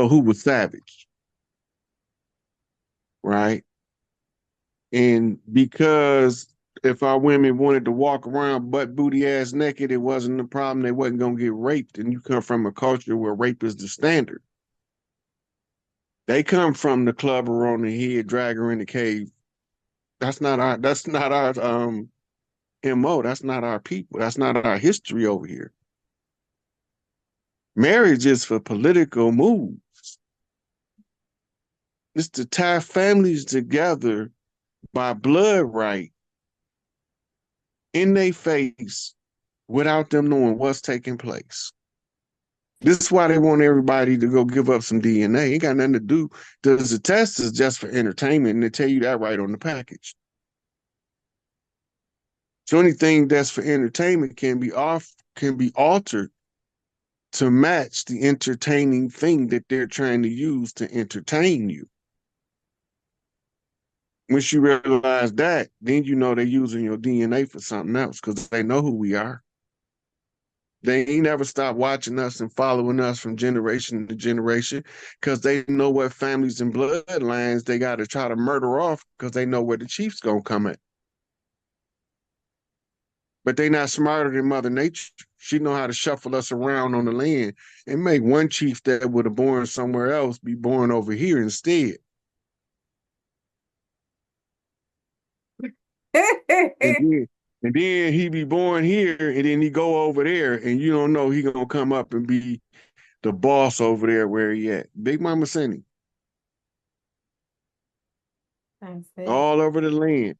who was savage, right? And because if our women wanted to walk around butt booty ass naked, it wasn't a problem. They wasn't gonna get raped. And you come from a culture where rape is the standard. They come from the club her on the head, drag her in the cave. That's not our MO. That's not our people. That's not our history over here. Marriage is for political moves. It's to tie families together by blood right in their face without them knowing what's taking place. This is why they want everybody to go give up some DNA. Ain't got nothing to do. The test is just for entertainment, and they tell you that right on the package. So anything that's for entertainment can be altered to match the entertaining thing that they're trying to use to entertain you. Once you realize that, then you know they're using your DNA for something else because they know who we are. They ain't never stopped watching us and following us from generation to generation because they know what families and bloodlines they got to try to murder off because they know where the chief's gonna come at. But they not smarter than Mother Nature. She know how to shuffle us around on the land and make one chief that would have born somewhere else be born over here instead. And then, and then he be born here and then he go over there and you don't know he gonna come up and be the boss over there where he at. Big Mama sent him all over the land.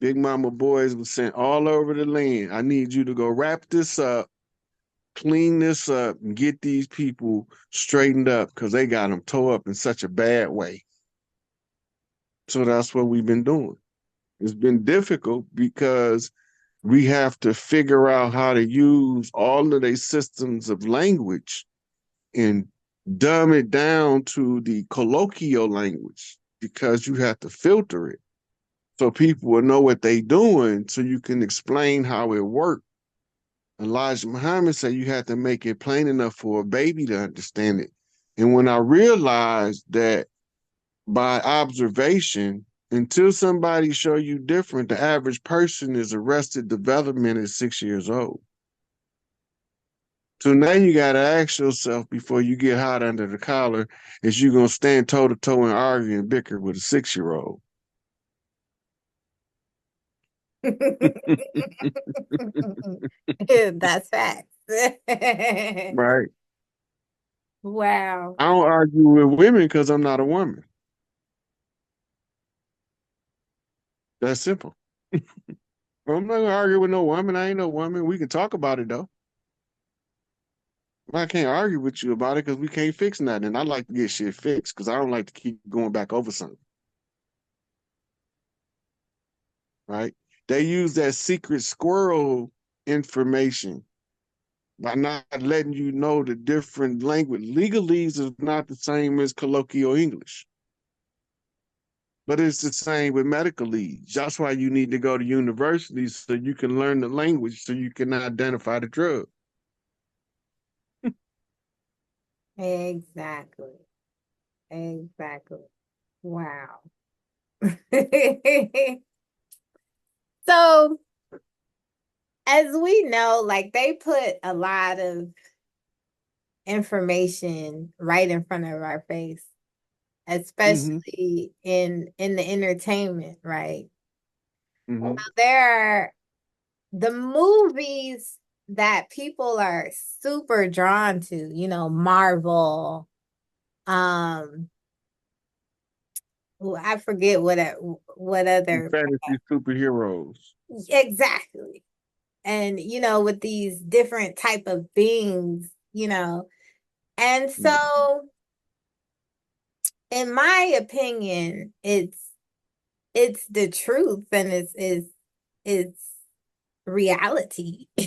Big Mama boys was sent all over the land. I need you to go wrap this up, clean this up, and get these people straightened up because they got them tore up in such a bad way. So that's what we've been doing. It's been difficult because we have to figure out how to use all of these systems of language and dumb it down to the colloquial language because you have to filter it so people will know what they're doing so you can explain how it worked. Elijah Muhammad said you have to make it plain enough for a baby to understand it. And when I realized that by observation, until somebody show you different, the average person is arrested development at 6 years old. So now you got to ask yourself before you get hot under the collar, is you going to stand toe to toe and argue and bicker with a 6-year-old? That's facts. Right. Wow. I don't argue with women because I'm not a woman. That's simple. I'm not going to argue with no woman. I ain't no woman. We can talk about it though. I can't argue with you about it because we can't fix nothing. And I like to get shit fixed because I don't like to keep going back over something. Right? They use that secret squirrel information by not letting you know the different language. Legalese is not the same as colloquial English, but it's the same with medicalese. That's why you need to go to university so you can learn the language so you can identify the drug. Exactly. Exactly. Wow. So, as we know, like they put a lot of information right in front of our face, Mm-hmm. especially in the entertainment, right? Mm-hmm. There are the movies that people are super drawn to, Marvel, um, I forget what other Fantasy superheroes. exactly. And with these different type of beings. And Mm-hmm. so in my opinion, it's the truth and it's reality. So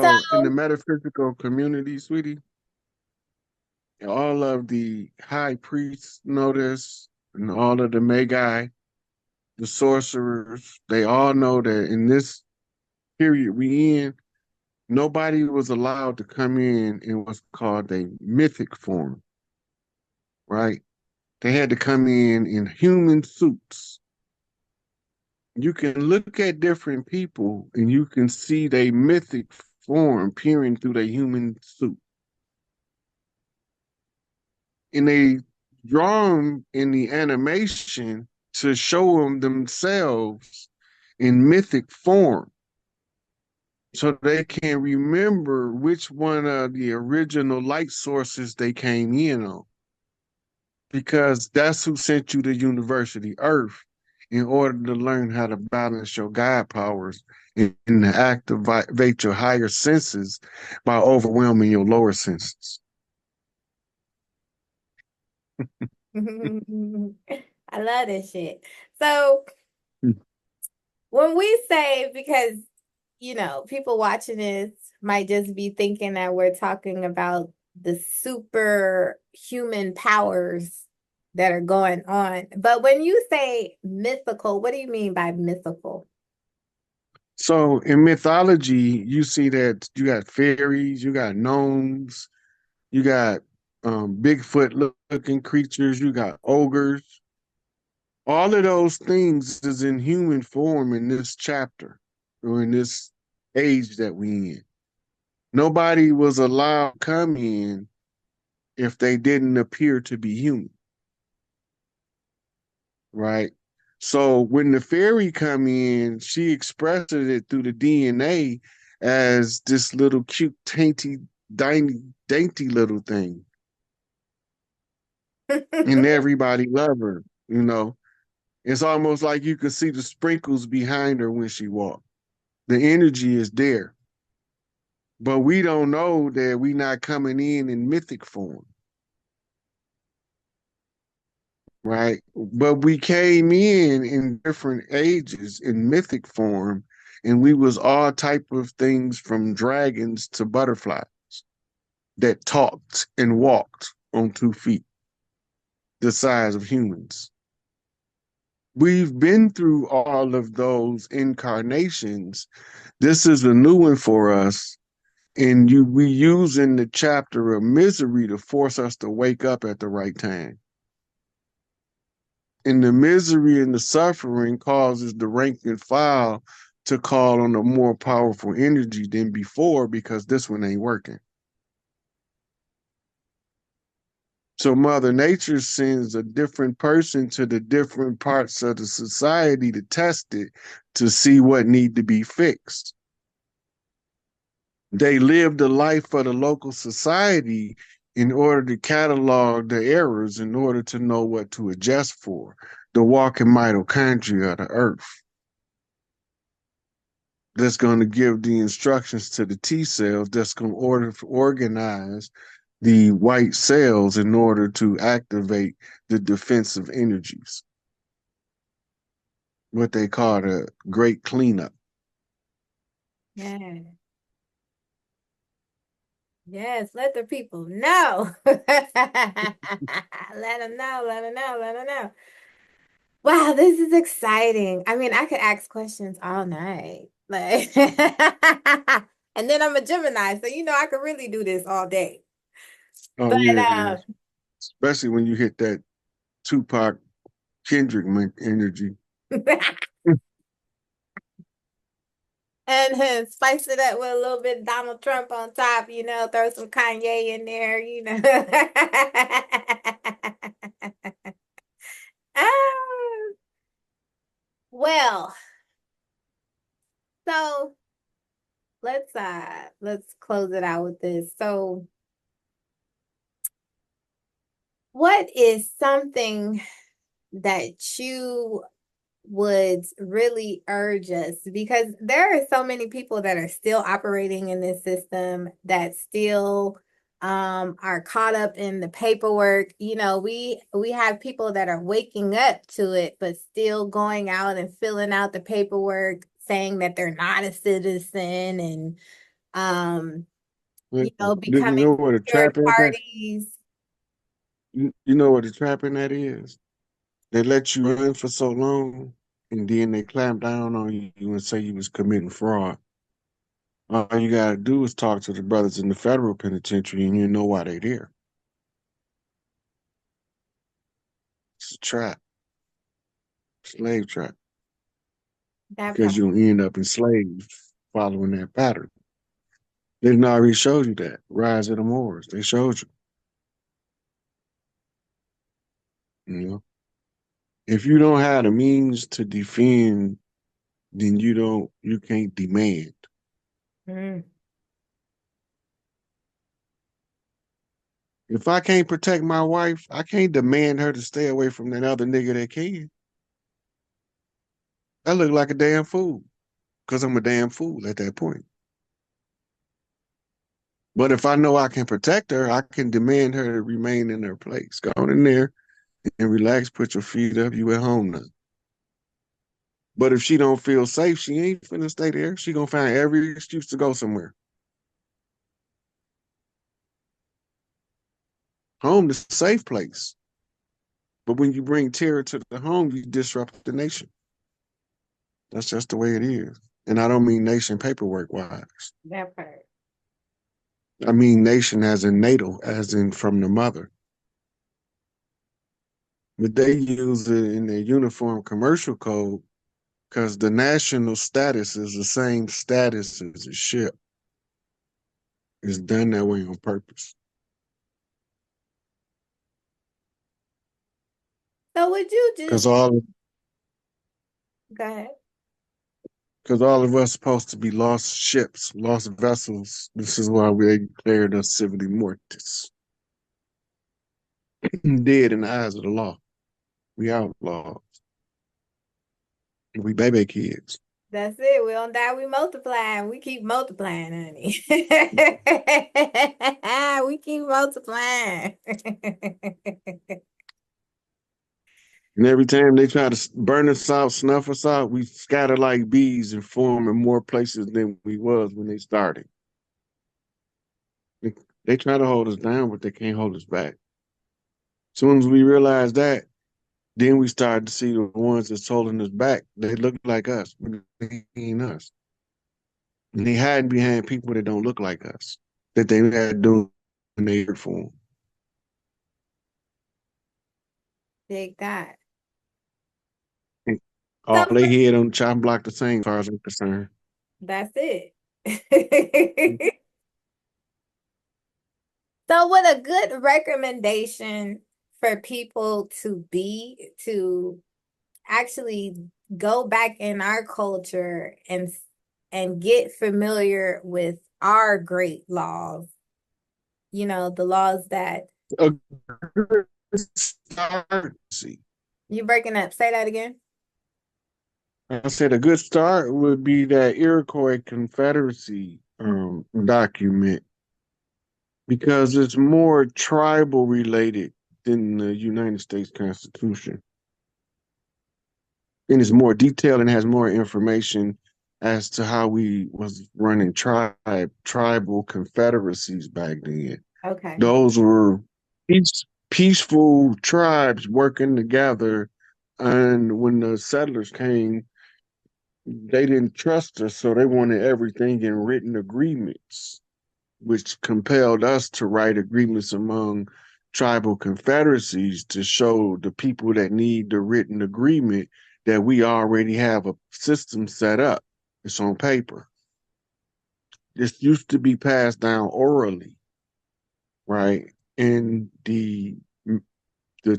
in the So, metaphysical community, sweetie, all of the high priests know this, and all of the magi, the sorcerers, they all know that in this period we in, Nobody was allowed to come in what's called a mythic form, right? They had to come in human suits. You can look at different people and you can see their mythic form peering through their human suit. And they draw them in the animation to show them themselves in mythic form so they can remember which one of the original light sources they came in on. Because that's who sent you to University Earth in order to learn how to balance your God powers and to activate your higher senses by overwhelming your lower senses. I love this shit. So when we say, because people watching this might just be thinking that we're talking about the superhuman powers that are going on. But when you say mythical, what do you mean by mythical? So in mythology, you see that you got fairies, you got gnomes, you got Bigfoot looking creatures, you got ogres. All of those things is in human form in this chapter or in this age that we in. Nobody was allowed to come in if they didn't appear to be human, right? So when the fairy come in, she expressed it through the DNA as this little cute, dainty little thing, and everybody love her. You know, it's almost like you could see the sprinkles behind her when she walked. The energy is there, but we don't know that we not coming in mythic form, right? But we came in different ages in mythic form, and we was all type of things from dragons to butterflies that talked and walked on 2 feet, the size of humans. We've been through all of those incarnations. This is a new one for us. And we using the chapter of misery to force us to wake up at the right time. And the misery and the suffering causes the rank and file to call on a more powerful energy than before because this one ain't working. So Mother Nature sends a different person to the different parts of the society to test it to see what need to be fixed. They live the life for the local society in order to catalog the errors in order to know what to adjust for, the walking mitochondria of the earth. That's going to give the instructions to the T cells that's going to organize the white cells in order to activate the defensive energies, what they call the great cleanup. Yeah. Yes, let the people know. Let them know, let them know, let them know. Wow, this is exciting. I mean, I could ask questions all night. Like, and then I'm a Gemini, so I could really do this all day. Oh But yeah, especially when you hit that Tupac Kendrick energy. and spice it up with a little bit of Donald Trump on top, throw some Kanye in there. Ah, well, so let's close it out with this. So, what is something that you would really urge us, because there are so many people that are still operating in this system that still are caught up in the paperwork. We have people that are waking up to it but still going out and filling out the paperwork saying that they're not a citizen, and um You know becoming what a third trap in that? parties. You know what a trap in that is? They let you in for so long, and then they clamp down on you and say you was committing fraud. All you gotta do is talk to the brothers in the federal penitentiary, and you know why they're there. It's a trap, slave trap, That part. because you'll end up enslaved following that pattern. They didn't already showed you that. Rise of the Moors. They showed you. You know, if you don't have the means to defend, then you can't demand. Mm. If I can't protect my wife, I can't demand her to stay away from that other nigga that can. I look like a damn fool because I'm a damn fool at that point. But if I know I can protect her, I can demand her to remain in her place. Go in there and relax, put your feet up, you at home now. But if she don't feel safe, she ain't finna stay there. She gonna find every excuse to go somewhere. Home is a safe place. But when you bring terror to the home, you disrupt the nation. That's just the way it is. And I don't mean nation paperwork wise. That part. I mean nation as in natal, as in from the mother. But they use it in their uniform commercial code because the national status is the same status as a ship. It's done that way on purpose. So would you just Because all go ahead? because all of us supposed to be lost ships, lost vessels. This is why we declared us civilly mortis, dead in the eyes of the law. We outlaws. We baby kids. That's it. We don't die, we multiply. We keep multiplying, honey. We keep multiplying. And every time they try to burn us out, snuff us out, we scatter like bees and form in more places than we was when they started. They try to hold us down, but they can't hold us back. As soon as we realize that, then we start to see the ones that's holding us back. They look like us, but they ain't us. And they hiding behind people that don't look like us, that they had doing they for them. Big God. So All they head on the chopping block the same, as far as I'm concerned. that's it. So what a good recommendation for people to actually go back in our culture and get familiar with our great laws. You know, the laws that A good start. See, you breaking up. Say that again. I said a good start would be that Iroquois Confederacy document because it's more tribal related than the United States Constitution. And it's more detailed and has more information as to how we was running tribal confederacies back then. Okay. Those were peaceful tribes working together. And when the settlers came, they didn't trust us, so they wanted everything in written agreements, which compelled us to write agreements among tribal confederacies to show the people that need the written agreement that we already have a system set up. It's on paper. This used to be passed down orally, right? And the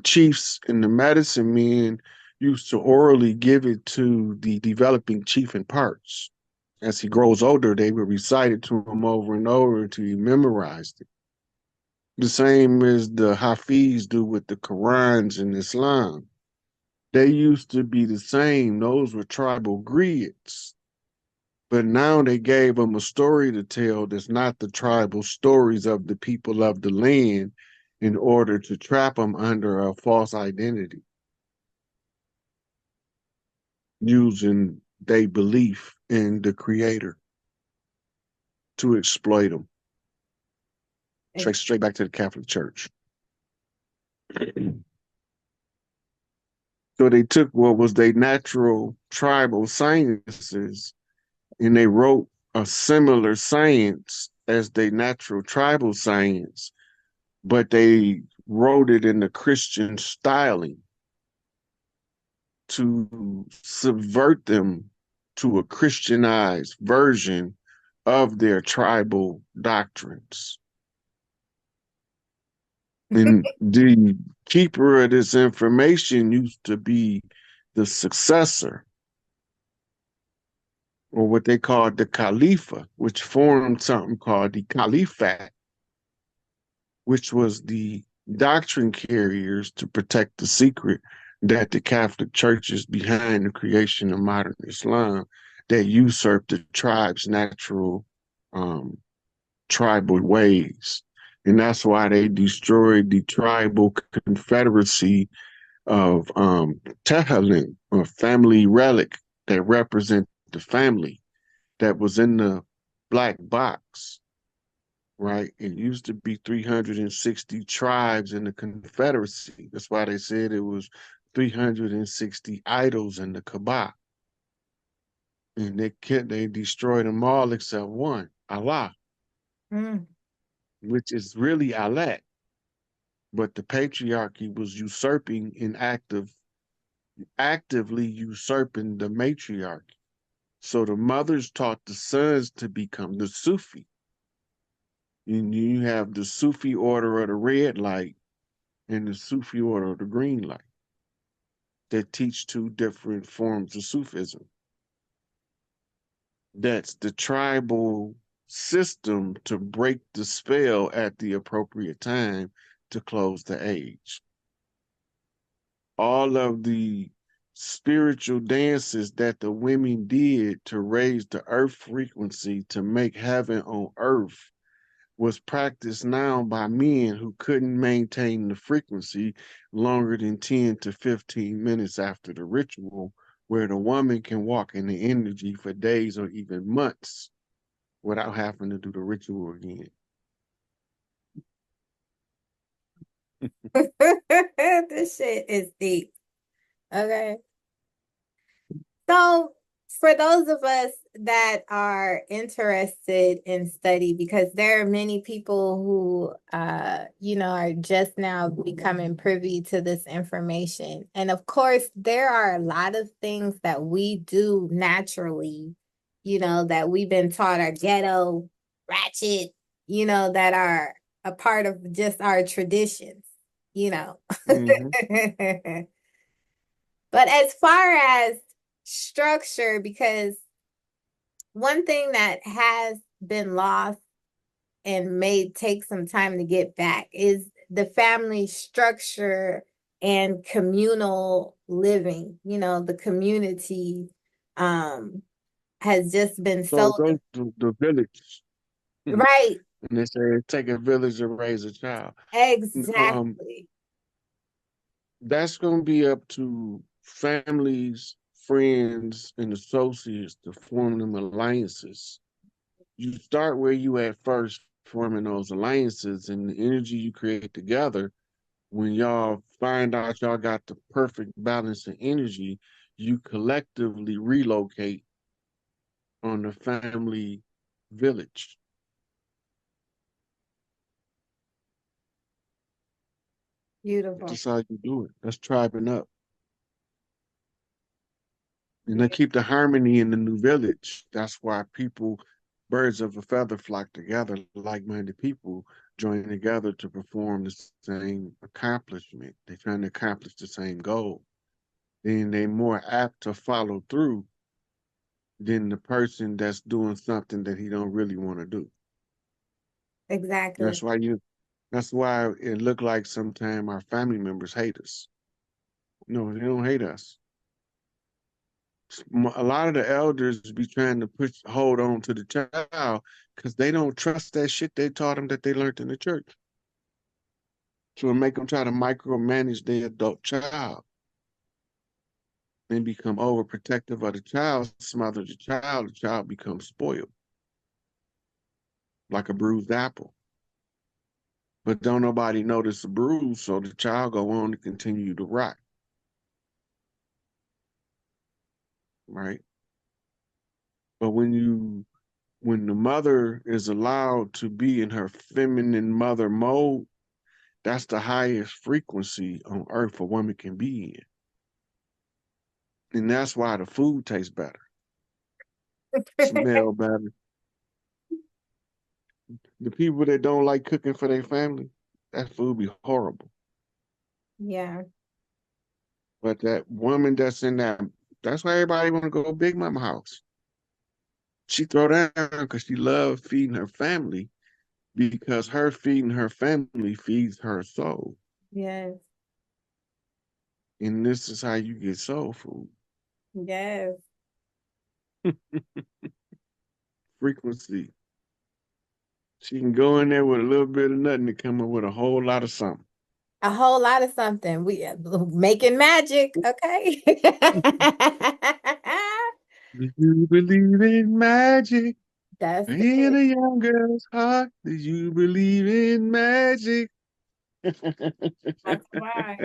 chiefs and the medicine men used to orally give it to the developing chief in parts. As he grows older, they would recite it to him over and over until he memorized it. The same as the Hafiz do with the Qurans in Islam. They used to be the same. Those were tribal grids. But now they gave them a story to tell that's not the tribal stories of the people of the land in order to trap them under a false identity using their belief in the creator to exploit them. Straight back to the Catholic Church. So they took what was their natural tribal sciences and they wrote a similar science as their natural tribal science, but they wrote it in the Christian styling to subvert them to a Christianized version of their tribal doctrines. And the keeper of this information used to be the successor, or what they called the Khalifa, which formed something called the Caliphate, which was the doctrine carriers to protect the secret that the Catholic Church is behind the creation of modern Islam that usurped the tribe's natural tribal ways. And that's why they destroyed the tribal confederacy of Tehillim, a family relic that represent the family that was in the black box, right? It used to be 360 tribes in the confederacy. That's why they said it was 360 idols in the Kaaba. And they destroyed them all except one, Allah, which is really Allah. But the patriarchy was usurping and actively usurping the matriarchy. So the mothers taught the sons to become the Sufi. And you have the Sufi order of the red light and the Sufi order of the green light that teach two different forms of Sufism. That's the tribal system to break the spell at the appropriate time to close the age. All of the spiritual dances that the women did to raise the earth frequency to make heaven on earth was practiced now by men who couldn't maintain the frequency longer than 10 to 15 minutes after the ritual, where the woman can walk in the energy for days or even months without having to do the ritual again. This shit is deep. Okay. So for those of us that are interested in study, because there are many people who are just now becoming privy to this information. And of course, there are a lot of things that we do naturally, that we've been taught are ghetto, ratchet, that are a part of just our traditions, you know. Mm-hmm. But as far as structure, because one thing that has been lost and may take some time to get back is the family structure and communal living. The community has just been So so it goes to the village. And right. they say it take a village to raise a child. Exactly. That's going to be up to families, friends, and associates to form them alliances. You start where you at first, forming those alliances, and the energy you create together. When y'all find out y'all got the perfect balance of energy, you collectively relocate on the family village. Beautiful. That's how you do it. That's tribing up. And they keep the harmony in the new village. That's why birds of a feather flock together, like-minded people join together to perform the same accomplishment. They're trying to accomplish the same goal. Then they're more apt to follow through than the person that's doing something that he don't really want to do. Exactly. That's why you that's why it look like sometimes our family members hate us. No, they don't hate us. A lot of the elders be trying to hold on to the child because they don't trust that shit they taught them that they learned in the church. So it make them try to micromanage their adult child and become overprotective of the child, smother the child becomes spoiled like a bruised apple. But don't nobody notice the bruise, so the child go on to continue to rot, right? But when you when the mother is allowed to be in her feminine mother mode, that's the highest frequency on earth a woman can be in. And that's why the food tastes better, smell better. The people that don't like cooking for their family, that food be horrible. Yeah. But that woman that's in that's why everybody want to go Big Mama house. She throw down because she loves feeding her family because her feeding her family feeds her soul. Yes. And this is how you get soul food. Yes. Frequency. She can go in there with a little bit of nothing to come up with a whole lot of something. A whole lot of something. We making magic, okay? Do you believe in magic? That's In it. a young girl's heart, do you believe in magic? That's why.